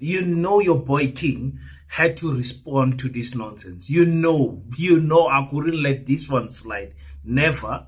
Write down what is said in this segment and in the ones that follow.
you know your boy King had to respond to this nonsense. You know, I couldn't let this one slide. Never.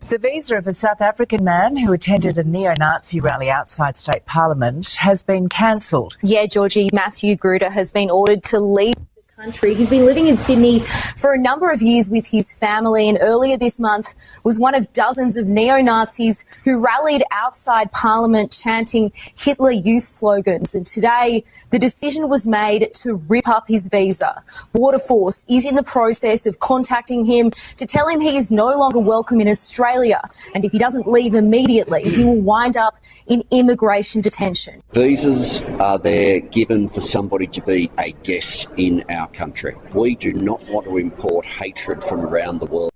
The visa of a South African man who attended a neo-Nazi rally outside State Parliament has been cancelled. Yeah, Georgie, Mathew Gruter has been ordered to leave the country. He's been living in Sydney for a number of years with his family, and earlier this month was one of dozens of neo-Nazis who rallied outside Parliament chanting Hitler Youth slogans. And today, the decision was made to rip up his visa. Border Force is in the process of contacting him to tell him he is no longer welcome in Australia, and if he doesn't leave immediately, he will wind up in immigration detention. Visas are there given for somebody to be a guest in our country. We do not want to import hatred from around the world.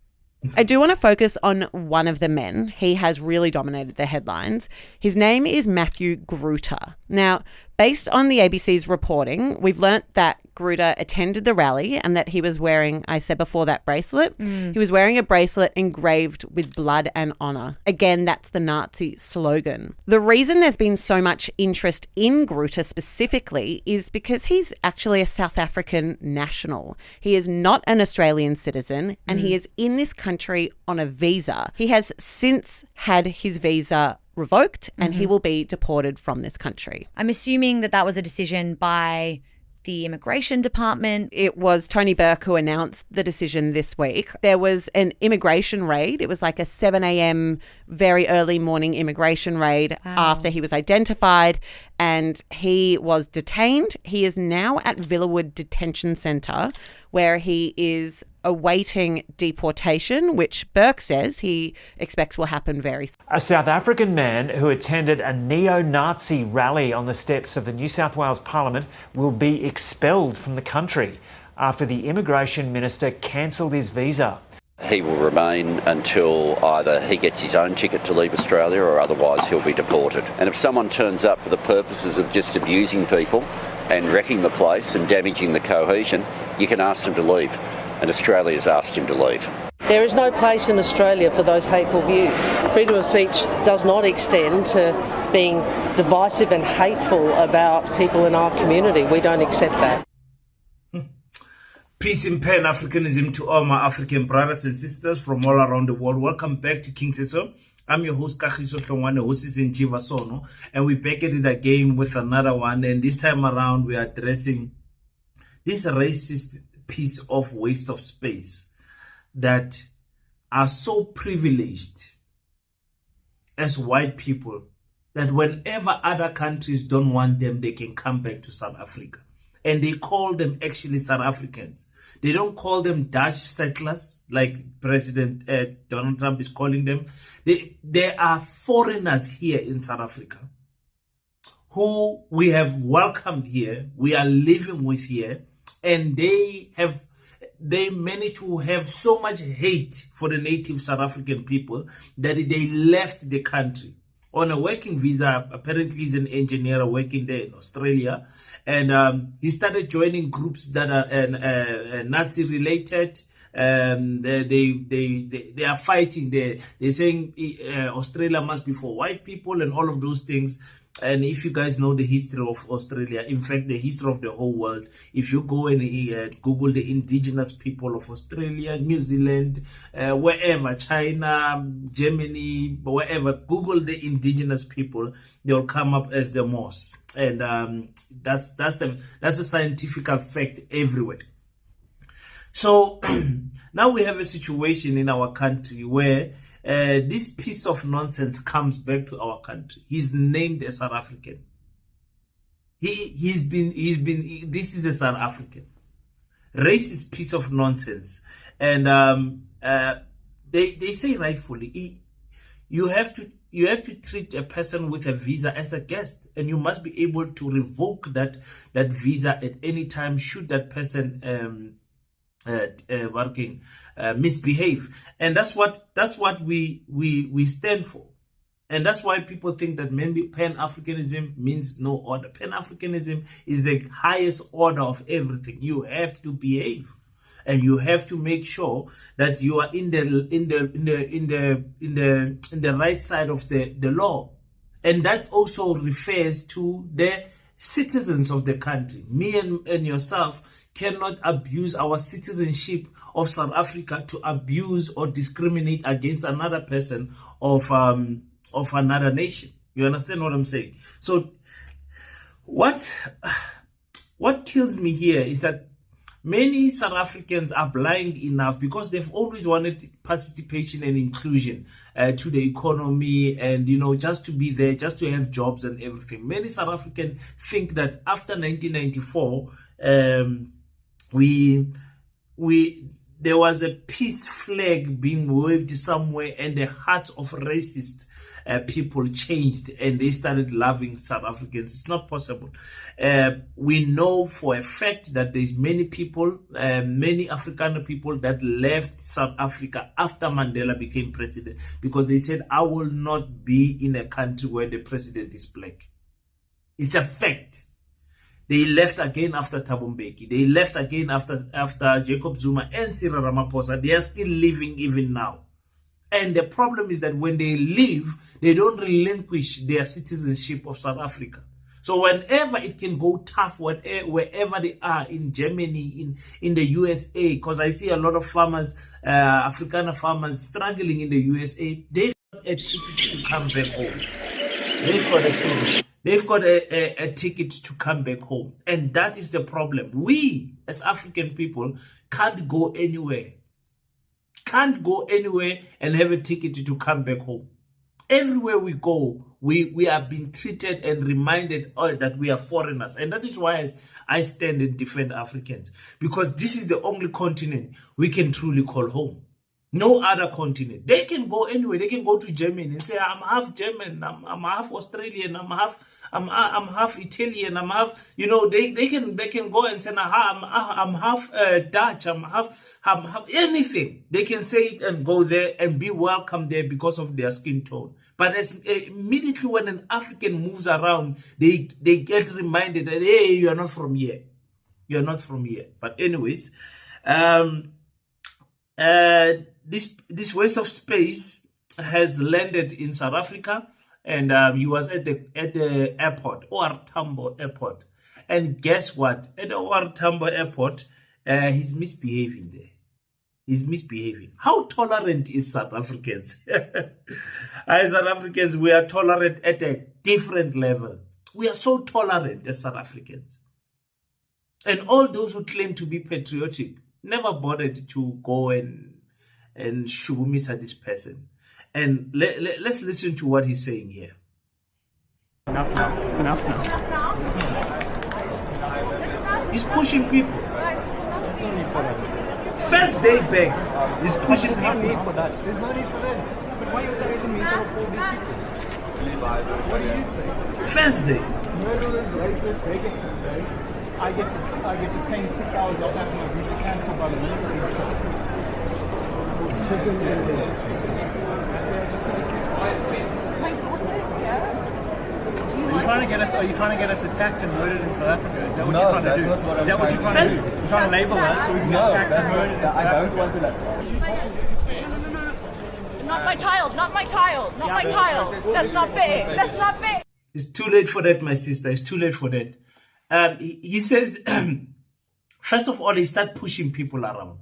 I do want to focus on one of the men. He has really dominated the headlines. His name is Mathew Gruter. Now, based on the ABC's reporting, we've learnt that Gruter attended the rally and that he was wearing, I said before, that bracelet. He was wearing a bracelet engraved with blood and honour. Again, that's the Nazi slogan. The reason there's been so much interest in Gruter specifically is because he's actually a South African national. He is not an Australian citizen and he is in this country on a visa. He has since had his visa revoked and he will be deported from this country. I'm assuming that was a decision by the immigration department. It was Tony Burke who announced the decision this week. There was an immigration raid. It was like a 7 a.m. very early morning immigration raid after he was identified and he was detained. He is now at Villawood Detention Centre where he is awaiting deportation, which Burke says he expects will happen very soon. A South African man who attended a neo-Nazi rally on the steps of the New South Wales Parliament will be expelled from the country after the immigration minister cancelled his visa. He will remain until either he gets his own ticket to leave Australia or otherwise he'll be deported. And if someone turns up for the purposes of just abusing people and wrecking the place and damaging the cohesion, you can ask them to leave. And Australia's asked him to leave. There is no place in Australia for those hateful views. Freedom of speech does not extend to being divisive and hateful about people in our community. We don't accept that. Peace and Pan-Africanism to all my African brothers and sisters from all around the world. Welcome back to King Seso. I'm your host, Kagiso Hlongwane, host is in Jivasono, and we're back at it again with another one. And this time around, we are addressing this racist piece of waste of space that are so privileged as white people that whenever other countries don't want them, they can come back to South Africa. And they call them actually South Africans. They don't call them Dutch settlers like President Donald Trump is calling them. They are foreigners here in South Africa who we have welcomed here, we are living with here, and they managed to have so much hate for the native South African people that they left the country on a working visa. Apparently he's an engineer working there in Australia, and he started joining groups that are Nazi related. They are fighting. They're saying Australia must be for white people and all of those things. And if you guys know the history of Australia, in fact, the history of the whole world, if you go and Google the indigenous people of Australia, New Zealand, wherever, China, Germany, wherever, Google the indigenous people, they'll come up as the Moss. And that's a scientific fact everywhere. So now we have a situation in our country where this piece of nonsense comes back to our country. He's named a South African. This is a South African. Racist piece of nonsense. And they say rightfully, you have to treat a person with a visa as a guest, and you must be able to revoke that visa at any time should that person misbehave. And that's what we stand for. And that's why people think that maybe Pan-Africanism means no order. Pan-Africanism is the highest order of everything. You have to behave, and you have to make sure that you are in the right side of the law. And that also refers to the citizens of the country, me and yourself, cannot abuse our citizenship of South Africa to abuse or discriminate against another person of another nation. You understand what I'm saying? So what kills me here is that many South Africans are blind enough, because they've always wanted participation and inclusion to the economy, and just to be there, just to have jobs and everything. Many South Africans think that after 1994, there was a peace flag being waved somewhere, and the hearts of racist people changed, and they started loving South Africans. It's not possible. We know for a fact that there's many people, many Afrikaner people that left South Africa after Mandela became president, because they said, I will not be in a country where the president is black. It's a fact. They left again after Thabo Mbeki. They left again after Jacob Zuma and Cyril Ramaphosa. They are still living even now. And the problem is that when they leave, they don't relinquish their citizenship of South Africa. So whenever it can go tough, wherever they are, in Germany, in the USA, because I see a lot of farmers, Afrikaner farmers struggling in the USA, they've got a ticket to come back home. They've got a ticket to come back home. And that is the problem. We, as African people, can't go anywhere. Can't go anywhere and have a ticket to come back home. Everywhere we go, we are being treated and reminded that we are foreigners. And that is why I stand and defend Africans. Because this is the only continent we can truly call home. No other continent. They can go anywhere. They can go to Germany and say, I'm half German, I'm half Australian, I'm half Italian, I'm half, they can go and say, I'm half Dutch, I'm half anything. They can say it and go there and be welcome there because of their skin tone. But immediately when an African moves around, they get reminded that, hey, you are not from here. You're not from here. But anyways, this waste of space has landed in South Africa, and he was at the airport, OR Tambo Airport. And guess what? At the OR Tambo Airport, he's misbehaving there. He's misbehaving. How tolerant is South Africans? As South Africans, we are tolerant at a different level. We are so tolerant as South Africans. And all those who claim to be patriotic never bothered to go and shugumisa this person. And let's listen to what he's saying here. Enough now. It's enough now. He's pushing people. First day back, he's pushing people. There's no need for that. There's no need for this. But why are you targeting me instead of all these people? What do you think? First day. Murderers, rapists, they get to stay. I get detained 6 hours off after my visa cancelled by the ministry itself. My daughter is here. Are you trying to get us attacked and murdered in South Africa? Is that what you're trying to do? Is that what you're trying to do? You're trying to label us so we can get attacked and murdered in South Africa? I don't want to. No. Not my child. Not my child. Not my child. That's not fair. That's not fair. It's too late for that, my sister. It's too late for that. He says, first of all, he started pushing people around.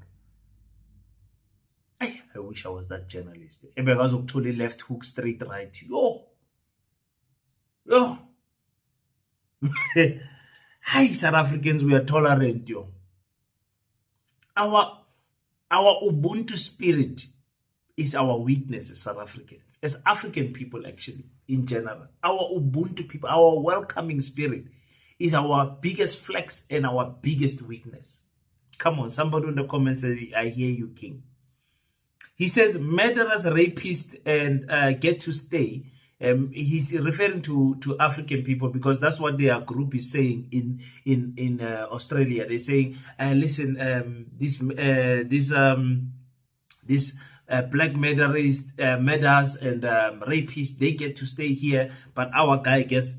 I wish I was that journalist. Totally left hook, straight right. Yo. Hi, South Africans, we are tolerant, yo. Our Ubuntu spirit is our weakness as South Africans, as African people, actually, in general. Our Ubuntu people, our welcoming spirit is our biggest flex and our biggest weakness. Come on, somebody in the comments say, I hear you, King. He says, murderers, rapists, and get to stay. He's referring to African people because that's what their group is saying in Australia. They're saying, listen, this black murderers and rapists, they get to stay here, but our guy gets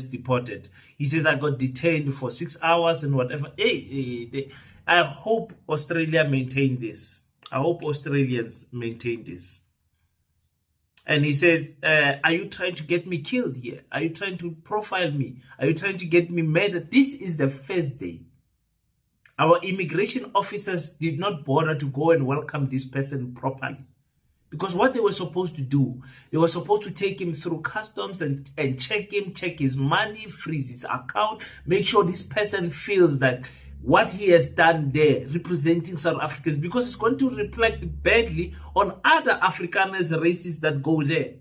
deported. He says, I got detained for 6 hours and whatever. I hope Australia maintain this. I hope Australians maintain this. And he says, are you trying to get me killed here? Are you trying to profile me? Are you trying to get me murdered? This is the first day. Our immigration officers did not bother to go and welcome this person properly. Because what they were supposed to do, they were supposed to take him through customs and check him, check his money, freeze his account, make sure this person feels that what he has done there representing South Africans, because it's going to reflect badly on other Afrikaners races that go there.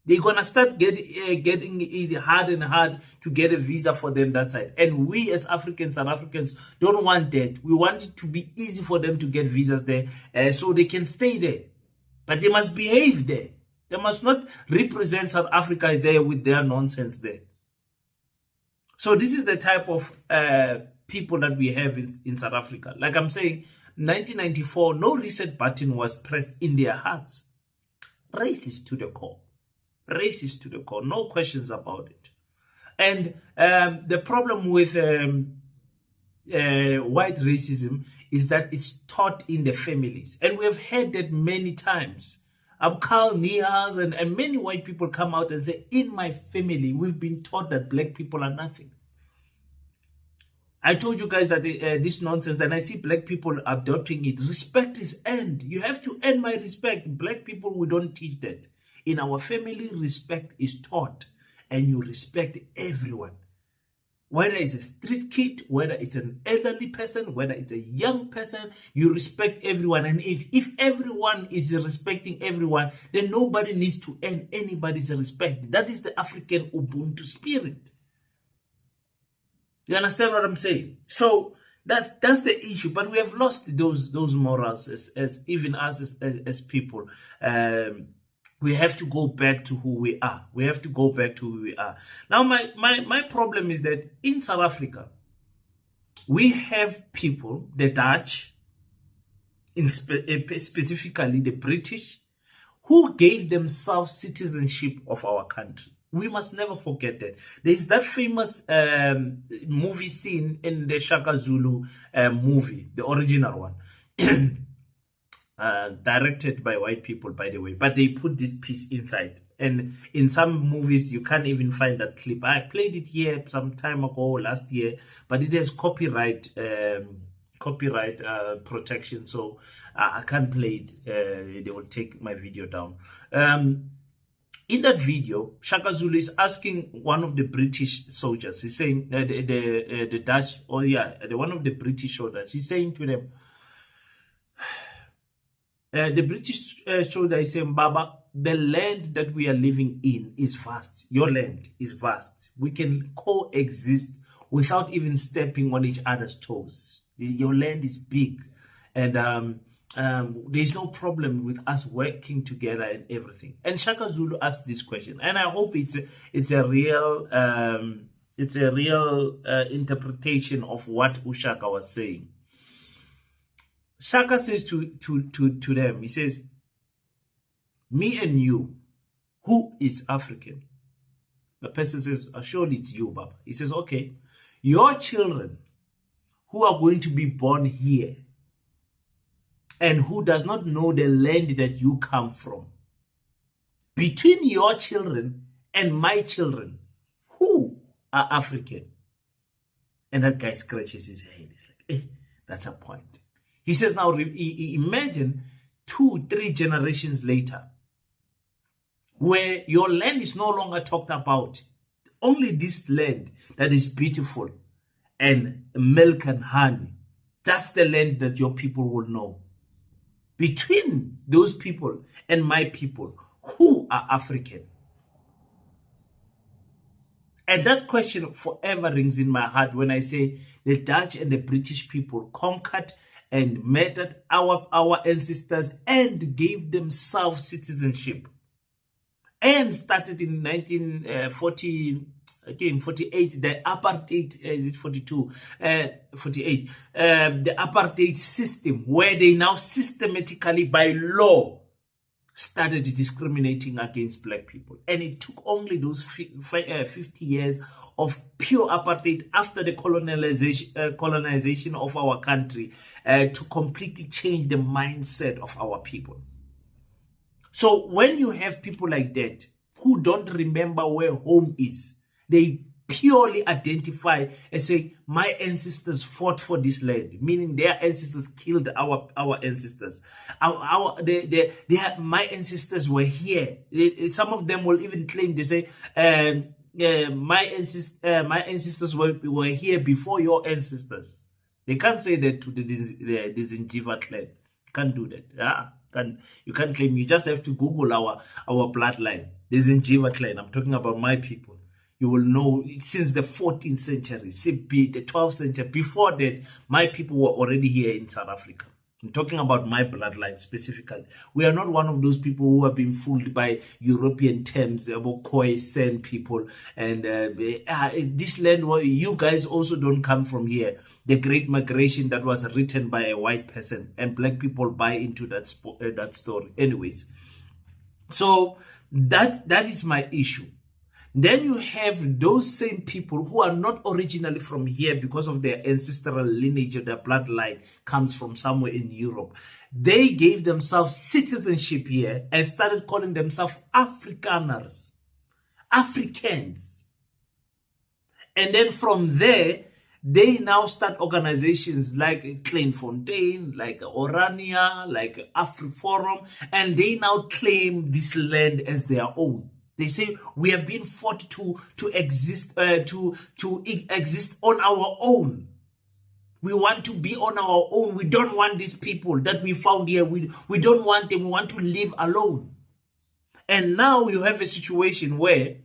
They're going to start getting it hard and hard to get a visa for them that side. And we as Africans, South Africans, don't want that. We want it to be easy for them to get visas there so they can stay there. But they must behave there. They must not represent South Africa there with their nonsense there. So this is the type of people that we have in South Africa. Like I'm saying, 1994, no reset button was pressed in their hearts. Racist to the core. Racist to the core. No questions about it. And the problem with white racism is that it's taught in the families. And we have heard that many times. Carl Niehaus and many white people come out and say, in my family, we've been taught that black people are nothing. I told you guys that this nonsense, and I see black people adopting it. Respect is earned. You have to earn my respect. Black people, we don't teach that. In our family, respect is taught, and you respect everyone. Whether it's a street kid, whether it's an elderly person, whether it's a young person, you respect everyone. And if everyone is respecting everyone, then nobody needs to earn anybody's respect. That is the African Ubuntu spirit. You understand what I'm saying? So that's the issue. But we have lost those morals as even us as people. We have to go back to who we are. We have to go back to who we are. Now, my problem is that in South Africa, we have people, the Dutch, specifically the British, who gave themselves citizenship of our country. We must never forget that. There's that famous movie scene in the Shaka Zulu movie, the original one. Directed by white people, by the way, but they put this piece inside. And in some movies, you can't even find that clip. I played it here some time ago, last year, but it has copyright protection, so I can't play it. They will take my video down. In that video, Shaka Zulu is asking one of the British soldiers. He's saying the Dutch, one of the British soldiers. He's saying to them. The British soldier is saying, Baba, the land that we are living in is vast. Your land is vast. We can coexist without even stepping on each other's toes. Your land is big. And there's no problem with us working together and everything. And Shaka Zulu asked this question. And I hope it's a real interpretation of what Ushaka was saying. Shaka says to them, he says, me and you, who is African? The person says, surely it's you, Baba. He says, okay, your children who are going to be born here and who does not know the land that you come from, between your children and my children, who are African? And that guy scratches his head. He's like, that's a point. He says, now imagine 2-3 generations later, where your land is no longer talked about. Only this land that is beautiful and milk and honey. That's the land that your people will know. Between those people and my people, who are African? And that question forever rings in my heart when I say the Dutch and the British people conquered and murdered our ancestors and gave themselves citizenship. And started in 1948, the apartheid, is it 42? 48. The apartheid system, where they now systematically, by law, started discriminating against black people. And it took only those 50 years of pure apartheid after the colonization of our country to completely change the mindset of our people. So when you have people like that who don't remember where home is, they purely identify and say, my ancestors fought for this land, meaning their ancestors killed our ancestors. My ancestors were here. Some of them will even claim, they say, my ancestors were here before your ancestors. They can't say that to the Dizenjiva clan. You can't do that. You can't claim. You just have to Google our bloodline. Dizenjiva clan. I'm talking about my people. You will know since the 14th century, the 12th century. Before that, my people were already here in South Africa. I'm talking about my bloodline specifically. We are not one of those people who have been fooled by European terms about Khoisan people. And this land, you guys also don't come from here. The Great Migration that was written by a white person, and black people buy into that story. Anyways, so that is my issue. Then you have those same people who are not originally from here because of their ancestral lineage or their bloodline comes from somewhere in Europe. They gave themselves citizenship here and started calling themselves Afrikaners, Africans. And then from there, they now start organizations like Kleinfontein, like Orania, like AfriForum, and they now claim this land as their own. They say we have been fought to exist to exist on our own. We want to be on our own. We don't want these people that we found here. We don't want them. We want to live alone. And now you have a situation where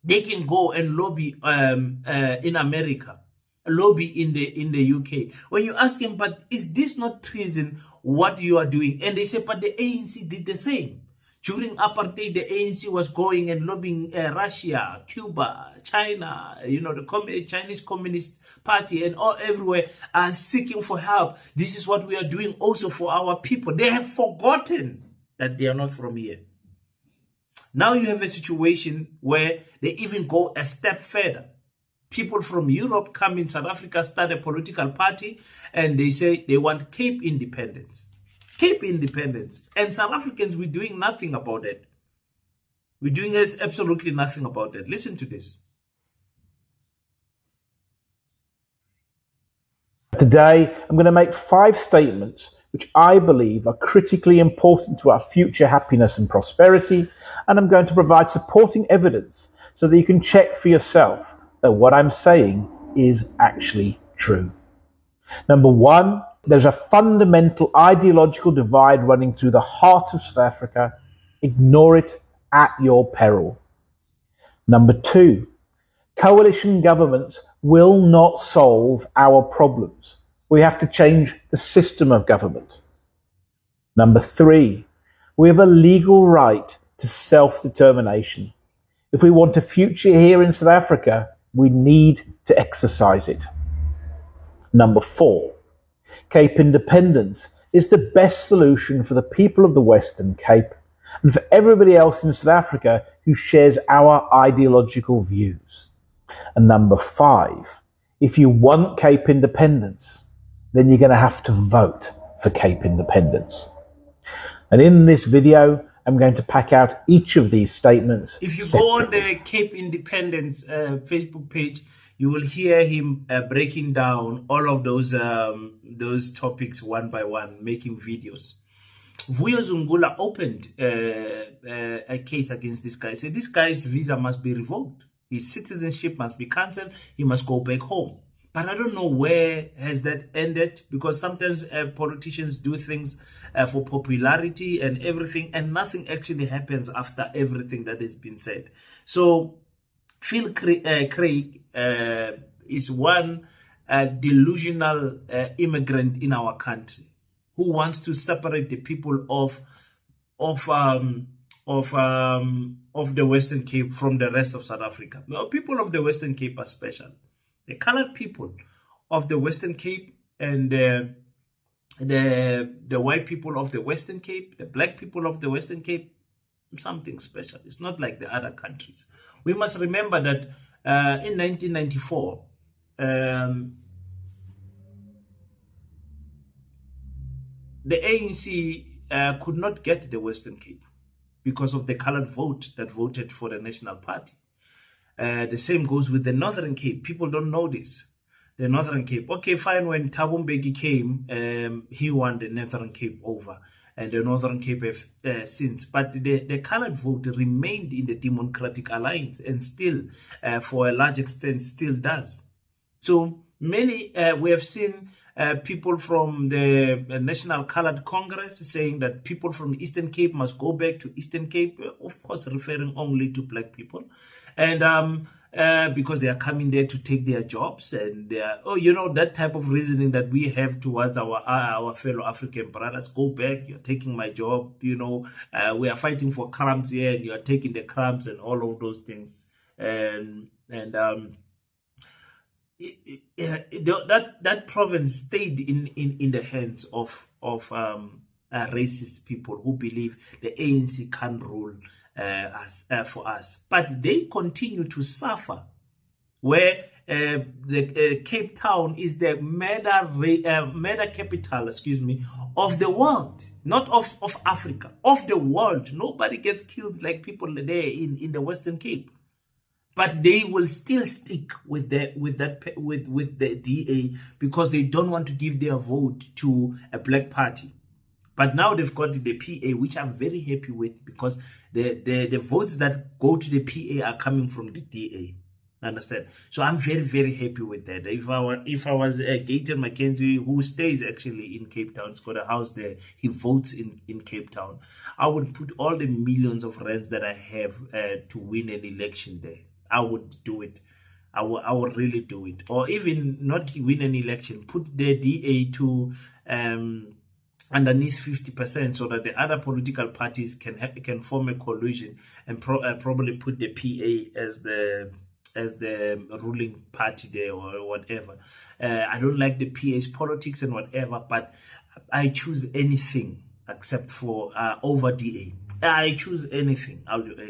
they can go and lobby in America, lobby in the UK. When you ask them, but is this not treason? What you are doing? And they say, but the ANC did the same. During apartheid, the ANC was going and lobbying Russia, Cuba, China, the Chinese Communist Party, and all everywhere are seeking for help. This is what we are doing also for our people. They have forgotten that they are not from here. Now you have a situation where they even go a step further. People from Europe come in South Africa, start a political party, and they say they want Cape independence. Cape independence. And South Africans, we're doing nothing about it. We're doing absolutely nothing about it. Listen to this. Today, I'm going to make 5 statements which I believe are critically important to our future happiness and prosperity, and I'm going to provide supporting evidence so that you can check for yourself that what I'm saying is actually true. Number 1, there's a fundamental ideological divide running through the heart of South Africa. Ignore it at your peril. Number 2, coalition governments will not solve our problems. We have to change the system of government. Number 3, we have a legal right to self-determination. If we want a future here in South Africa, we need to exercise it. Number 4, Cape independence is the best solution for the people of the Western Cape and for everybody else in South Africa who shares our ideological views. And number 5, if you want Cape independence, then you're going to have to vote for Cape independence. And in this video, I'm going to pack out each of these statements. If you go on the Cape Independence Facebook page, you will hear him breaking down all of those topics one by one, making videos. Vuyo Zungula opened a case against this guy. He said this guy's visa must be revoked. His citizenship must be cancelled. He must go back home. But I don't know where has that ended, because sometimes politicians do things for popularity and everything, and nothing actually happens after everything that has been said. So Phil Craig is one delusional immigrant in our country who wants to separate the people of the Western Cape from the rest of South Africa. Now, people of the Western Cape are special. The colored people of the Western Cape and the white people of the Western Cape, the black people of the Western Cape, something special. It's not like the other countries. We must remember that in 1994, the ANC could not get the Western Cape because of the colored vote that voted for the National Party. The same goes with the Northern Cape. People don't know this. The Northern Cape. Okay, fine. When Thabo Mbeki came, he won the Northern Cape over. And the Northern Cape have since. But the colored vote remained in the Democratic Alliance and still, for a large extent, still does. So many, we have seen people from the National Colored Congress saying that people from the Eastern Cape must go back to Eastern Cape, of course, referring only to black people. And because they are coming there to take their jobs, and that type of reasoning that we have towards our fellow African brothers. Go back, you're taking my job, we are fighting for crumbs here and you're taking the crumbs and all of those things. That province stayed in the hands of racist people who believe the ANC can't rule for us, but they continue to suffer. Where the Cape Town is the murder capital, of the world, not of Africa, of the world. Nobody gets killed like people there in the Western Cape, but they will still stick with the DA because they don't want to give their vote to a black party. But now they've got the PA, which I'm very happy with, because the votes that go to the PA are coming from the DA. Understand? So I'm very, very happy with that. If I was Gaten Mackenzie, who stays actually in Cape Town, he's got a house there, he votes in Cape Town, I would put all the millions of rands that I have to win an election there. I would do it. I would really do it. Or even not win an election, put the DA to underneath 50%, so that the other political parties can form a coalition and probably put the PA as the ruling party there or whatever. I don't like the PA's politics and whatever, but I choose anything except for over DA. I choose anything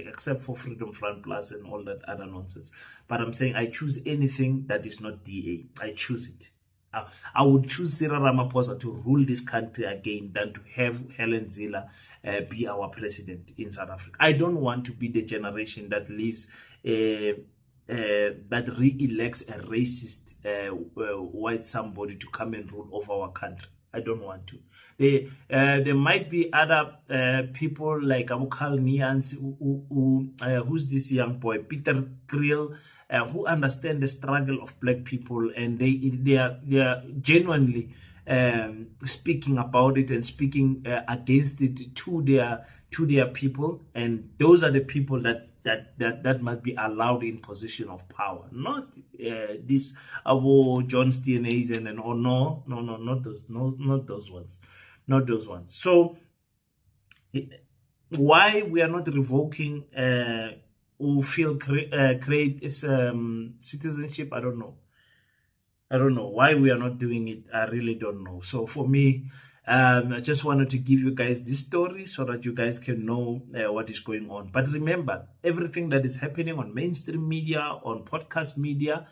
except for Freedom Front Plus and all that other nonsense. But I'm saying I choose anything that is not DA. I choose it. I would choose Cyril Ramaphosa to rule this country again than to have Helen Zille be our president in South Africa. I don't want to be the generation that leaves, that re-elects a racist white somebody to come and rule over our country. I don't want to. There might be other people like Abukal Nians, who's this young boy, Peter Kriel, who understand the struggle of black people, and they are genuinely speaking about it and speaking against it to their people, and those are the people that must be allowed in position of power, not this John Steenhuisen and not those ones. So why we are not revoking who feel create citizenship, I don't know why we are not doing it. I really don't know. So for me, I just wanted to give you guys this story so that you guys can know what is going on. But remember, everything that is happening on mainstream media, on podcast media,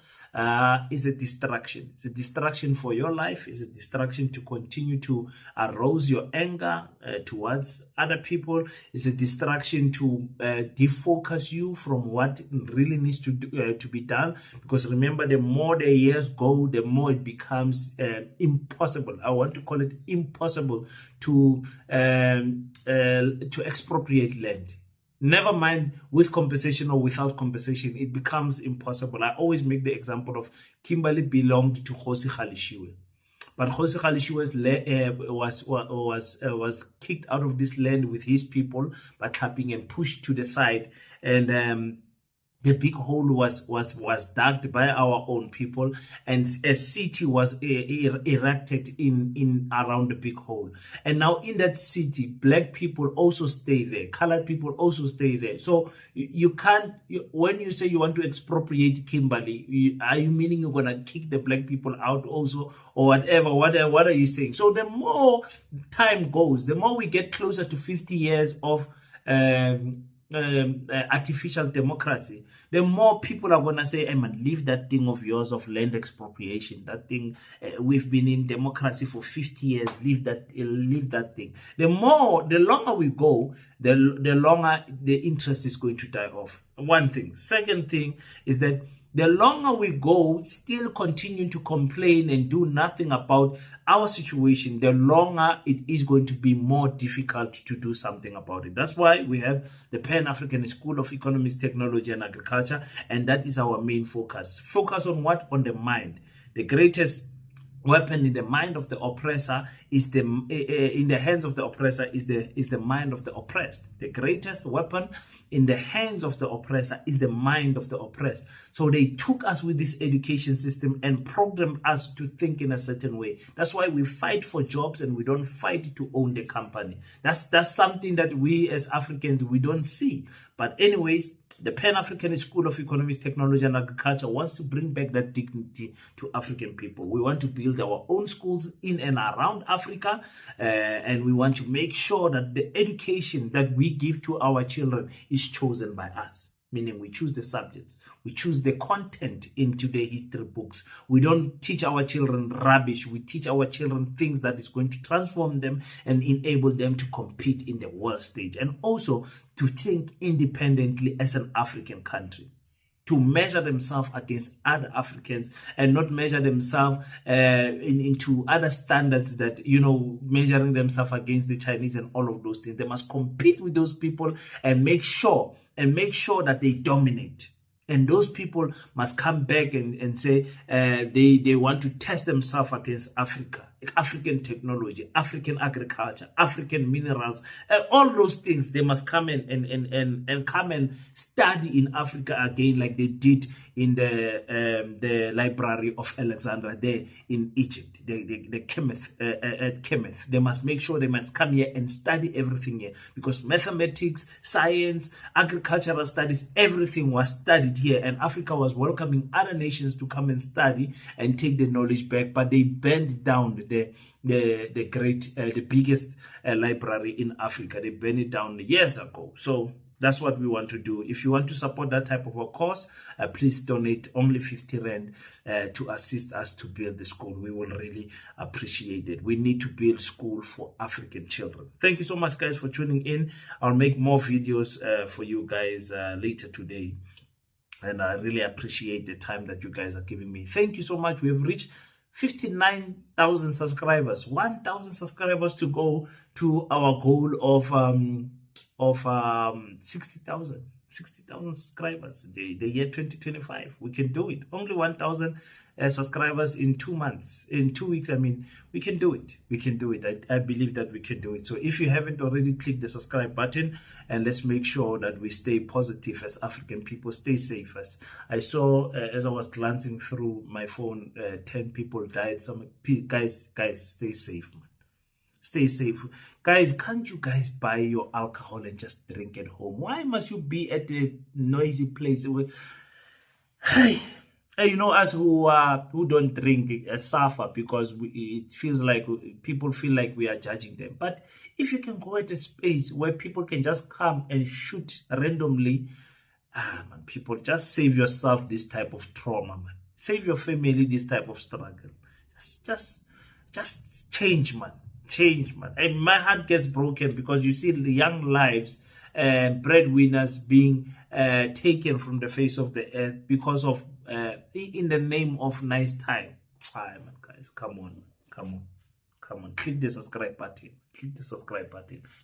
is a distraction. It's a distraction for your life. It's a distraction to continue to arouse your anger towards other people. It's a distraction to defocus you from what really needs to be done. Because remember, the more the years go, the more it becomes impossible. I want to call it impossible to expropriate land. Never mind with compensation or without compensation, it becomes impossible. I always make the example of Kimberley belonged to Kgosi Kgaleshiwe. But Kgosi Kgaleshiwe was kicked out of this land with his people by clapping and pushed to the side. And the big hole was dug by our own people, and a city was erected in around the big hole. And now in that city, black people also stay there, colored people also stay there. So you can't, when you say you want to expropriate Kimberley, are you meaning you're gonna kick the black people out also, or whatever? What are you saying? So the more time goes, the more we get closer to 50 years of artificial democracy, the more people are going to say, hey man, leave that thing of yours of land expropriation. That thing, we've been in democracy for 50 years. Leave that thing. The longer we go, the longer the interest is going to die off. One thing. Second thing is that the longer we go, still continue to complain and do nothing about our situation, the longer it is going to be more difficult to do something about it. That's why we have the Pan-Africanist School of Economics, Technology and Agriculture, and that is our main focus. Focus on what? On the mind. The greatest weapon in the mind of the oppressor is in the hands of the oppressor is the mind of the oppressed. The greatest weapon in the hands of the oppressor is the mind of the oppressed. So they took us with this education system and programmed us to think in a certain way. That's why we fight for jobs and we don't fight to own the company. That's something that we as Africans, we don't see. But anyways, the Pan-Africanist School of Economics, Technology and Agriculture wants to bring back that dignity to African people. We want to build our own schools in and around Africa, and we want to make sure that the education that we give to our children is chosen by us. Meaning we choose the subjects, we choose the content into the history books. We don't teach our children rubbish. We teach our children things that is going to transform them and enable them to compete in the world stage, and also to think independently as an African country, to measure themselves against other Africans and not measure themselves into other standards that, measuring themselves against the Chinese and all of those things. They must compete with those people and make sure that they dominate. And those people must come back and say they want to test themselves against Africa, African technology, African agriculture, African minerals, all those things. They must come and come and study in Africa again, like they did in the Library of Alexandria there in Egypt, the Kemet, at Kemet. They must make sure they must come here and study everything here, because mathematics, science, agricultural studies, everything was studied here, and Africa was welcoming other nations to come and study and take the knowledge back, but they burned down the biggest library in Africa. They burned it down years ago. So that's what we want to do. If you want to support that type of a course, please donate only 50 Rand to assist us to build the school. We will really appreciate it. We need to build school for African children. Thank you so much, guys, for tuning in. I'll make more videos for you guys later today. And I really appreciate the time that you guys are giving me. Thank you so much. We have reached 59,000 subscribers. 1,000 subscribers to go to our goal of 60,000 subscribers the year 2025. We can do it. Only 1,000 subscribers in 2 months, in 2 weeks. I mean, we can do it. We can do it. I believe that we can do it. So if you haven't already, click the subscribe button, and let's make sure that we stay positive as African people, stay safe. As I saw, as I was glancing through my phone, 10 people died. Some guys, stay safe, man. Stay safe. Guys, can't you guys buy your alcohol and just drink at home? Why must you be at a noisy place? Hey, us who don't drink suffer because it feels like people feel like we are judging them. But if you can go at a space where people can just come and shoot randomly, man, people, just save yourself this type of trauma, man. Save your family this type of struggle. Just change, man. Change, man. And my heart gets broken because you see the young lives, breadwinners being taken from the face of the earth because of in the name of nice time. Man, guys, come on. Click the subscribe button.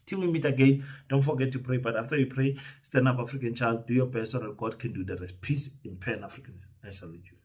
Till we meet again, don't forget to pray. But after you pray, stand up, African child, do your best so that God can do the rest. Peace in Pan-Africanism. I salute you.